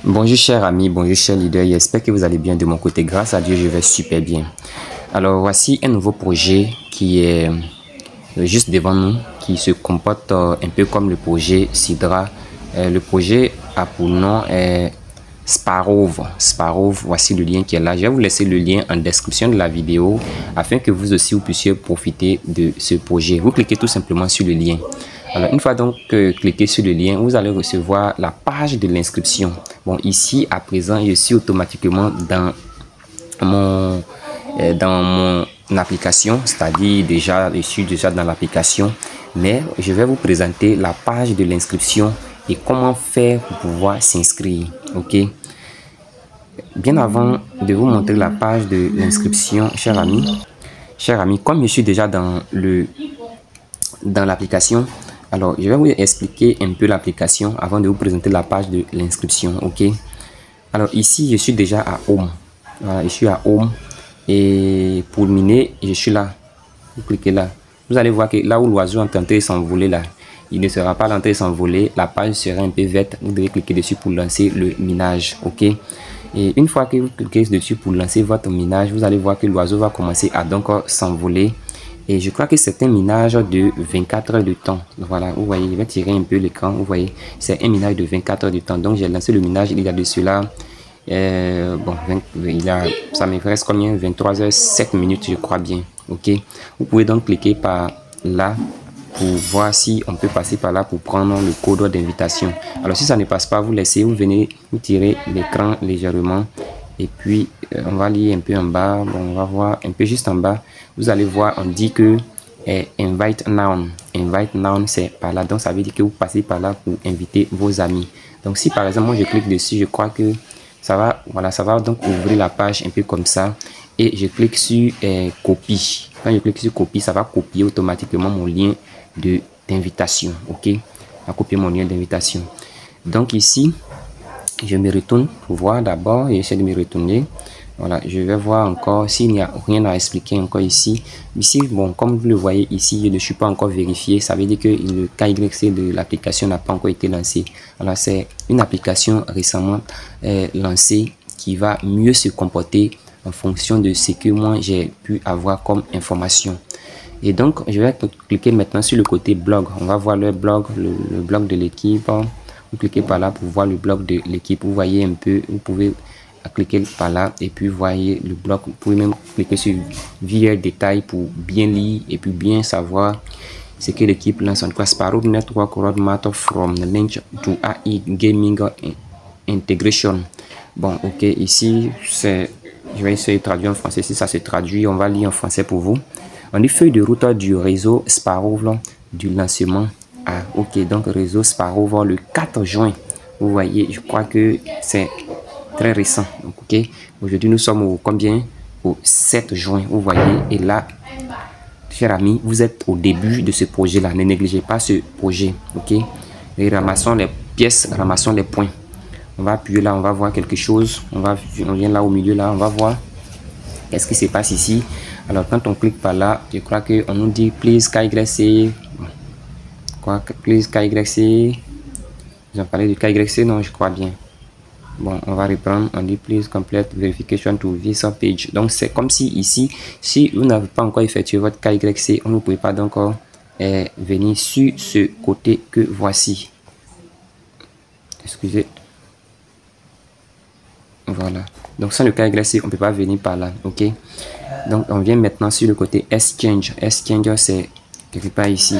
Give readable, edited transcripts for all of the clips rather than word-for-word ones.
Bonjour chers amis, bonjour chers leaders, j'espère que vous allez bien de mon côté. Grâce à Dieu, je vais super bien. Alors voici un nouveau projet qui est juste devant nous, qui se comporte un peu comme le projet Sidra. Le projet a pour nom Sparrow. Voici le lien qui est là. Je vais vous laisser le lien en description de la vidéo afin que vous aussi vous puissiez profiter de ce projet. Vous cliquez tout simplement sur le lien. Alors, une fois donc cliquez sur le lien, vous allez recevoir la page de l'inscription. Bon, ici, à présent, je suis automatiquement dans mon application, c'est-à-dire je suis déjà dans l'application. Mais je vais vous présenter la page de l'inscription et comment faire pour pouvoir s'inscrire. Ok. Bien avant de vous montrer la page de l'inscription, chers amis, comme je suis déjà dans l'application, alors je vais vous expliquer un peu l'application avant de vous présenter la page de l'inscription. Ok. Alors ici, je suis déjà à Home. Voilà, je suis à Home et pour miner, je suis là. Vous cliquez là. Vous allez voir que là où l'oiseau est en train de s'envoler là, il ne sera pas en train de s'envoler. La page sera un peu verte. Vous devez cliquer dessus pour lancer le minage. Ok. Et une fois que vous cliquez dessus pour lancer votre minage, vous allez voir que l'oiseau va commencer à donc s'envoler. Et je crois que c'est un minage de 24 heures de temps. Voilà, vous voyez, je vais tirer un peu l'écran. Vous voyez, c'est un minage de 24 heures de temps. Donc, j'ai lancé le minage. Il y a de cela. Bon, ça me reste combien? 23 heures 7 minutes, je crois bien. Ok. Vous pouvez donc cliquer par là pour voir si on peut passer par là pour prendre le code d'invitation. Alors, si ça ne passe pas, vous laissez, vous venez, vous tirez l'écran légèrement. Et puis, on va lire un peu en bas. Bon, on va voir un peu juste en bas. Vous allez voir, on dit que invite now. Invite now, c'est par là. Donc, ça veut dire que vous passez par là pour inviter vos amis. Donc, si par exemple, moi, je clique dessus, je crois que ça va, voilà, ça va donc ouvrir la page un peu comme ça. Et je clique sur copie. Quand je clique sur copie, ça va copier automatiquement mon lien d'invitation. Ok? Ça va copier mon lien d'invitation. Donc, ici, je me retourne pour voir d'abord et j'essaie de me retourner. Voilà, je vais voir encore s'il n'y a rien à expliquer encore ici. Ici, bon, comme vous le voyez ici, je ne suis pas encore vérifié. Ça veut dire que le KYC de l'application n'a pas encore été lancé. Alors, c'est une application récemment lancée qui va mieux se comporter en fonction de ce que moi j'ai pu avoir comme information. Et donc, je vais cliquer maintenant sur le côté blog. On va voir le blog, le blog de l'équipe. Vous cliquez par là pour voir le blog de l'équipe. Vous voyez un peu, vous pouvez cliquer par là et puis voyez le blog. Vous pouvez même cliquer sur VR détail pour bien lire et puis bien savoir ce que l'équipe lance en quoi. Sparrow Network Roadmap from Lynch to AI Gaming Integration. Bon, ok, ici, je vais essayer de traduire en français. Si ça se traduit, on va lire en français pour vous. On dit feuille de route du réseau Sparrow du lancement. Ah, ok, donc réseau Sparrow le 4 juin. Vous voyez, je crois que c'est très récent. Donc, ok, aujourd'hui nous sommes au combien? Au 7 juin, vous voyez. Et là, chers amis, vous êtes au début de ce projet-là. Ne négligez pas ce projet, ok. Et ramassons les pièces, ramassons les points. On va appuyer là, on va voir quelque chose. On vient là au milieu, là, on va voir qu'est-ce qui se passe ici. Alors, quand on clique par là, je crois qu'on nous dit please KYC. Quoi, please KYC. Ils ont parlé du KYC, non, je crois bien. Bon, on va reprendre. On dit please complete verification to visa page. Donc, c'est comme si ici, si vous n'avez pas encore effectué votre KYC, on ne peut pas donc venir sur ce côté que voici. Excusez. Voilà. Donc, sans le KYC, on ne peut pas venir par là. OK. Donc, on vient maintenant sur le côté Exchange. Exchange, c'est quelque part ici.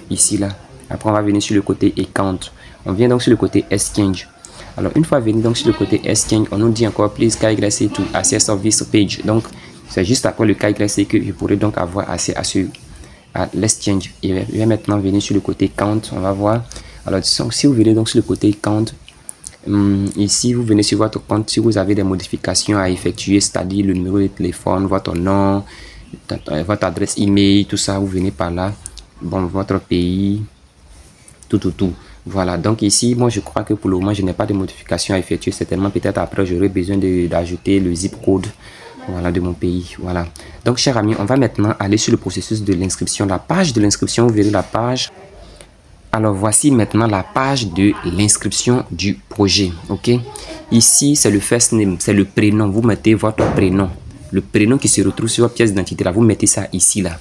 Ici, là. Après, on va venir sur le côté Account. On vient donc sur le côté Exchange. Alors, une fois venu donc sur le côté Exchange, on nous dit encore please KYC to access this page. Donc, c'est juste après le KYC que je pourrais donc avoir accès à l'Exchange. Et je vais maintenant venir sur le côté Count. On va voir. Alors, si vous venez donc sur le côté Count, ici, vous venez sur votre compte. Si vous avez des modifications à effectuer, c'est-à-dire le numéro de téléphone, votre nom, votre adresse email, tout ça, vous venez par là. Bon, votre pays, tout. Voilà, donc ici, moi je crois que pour le moment, je n'ai pas de modification à effectuer. Certainement, peut-être après, j'aurai besoin d'ajouter le zip code, voilà, de mon pays. Voilà. Donc, chers amis, on va maintenant aller sur le processus de l'inscription. La page de l'inscription, vous verrez la page. Alors voici maintenant la page de l'inscription du projet. Ok, ici c'est le first name, c'est le prénom. Vous mettez votre prénom, le prénom qui se retrouve sur votre pièce d'identité là. Vous mettez ça ici là.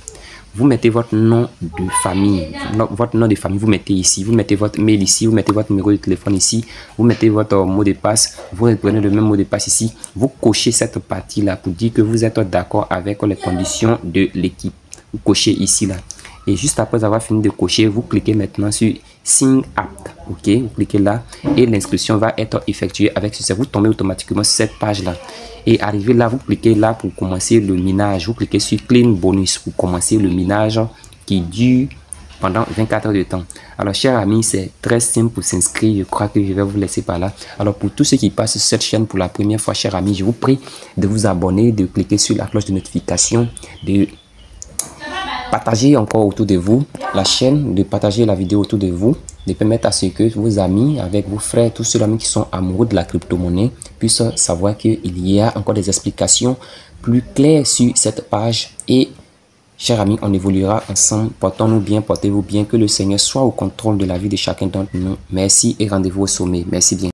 Vous mettez votre nom de famille, votre nom de famille, vous mettez ici. Vous mettez votre mail ici, vous mettez votre numéro de téléphone ici. Vous mettez votre mot de passe, vous reprenez le même mot de passe ici. Vous cochez cette partie là pour dire que vous êtes d'accord avec les conditions de l'équipe. Vous cochez ici là. Et juste après avoir fini de cocher, vous cliquez maintenant sur Sign Apt. Ok, vous cliquez là et l'inscription va être effectuée avec ceci. Vous tombez automatiquement sur cette page là. Et arrivé là, vous cliquez là pour commencer le minage. Vous cliquez sur Clean Bonus pour commencer le minage qui dure pendant 24 heures de temps. Alors, chers amis, c'est très simple pour s'inscrire. Je crois que je vais vous laisser par là. Alors, pour tous ceux qui passent sur cette chaîne pour la première fois, chers amis, je vous prie de vous abonner, de cliquer sur la cloche de notification, de partager encore autour de vous la chaîne, de partager la vidéo autour de vous, de permettre à ce que vos amis, avec vos frères, tous ceux amis qui sont amoureux de la crypto-monnaie puissent savoir qu'il y a encore des explications plus claires sur cette page. Et chers amis, on évoluera ensemble. Portons-nous bien, portez-vous bien, que le Seigneur soit au contrôle de la vie de chacun d'entre nous. Merci et rendez-vous au sommet. Merci bien.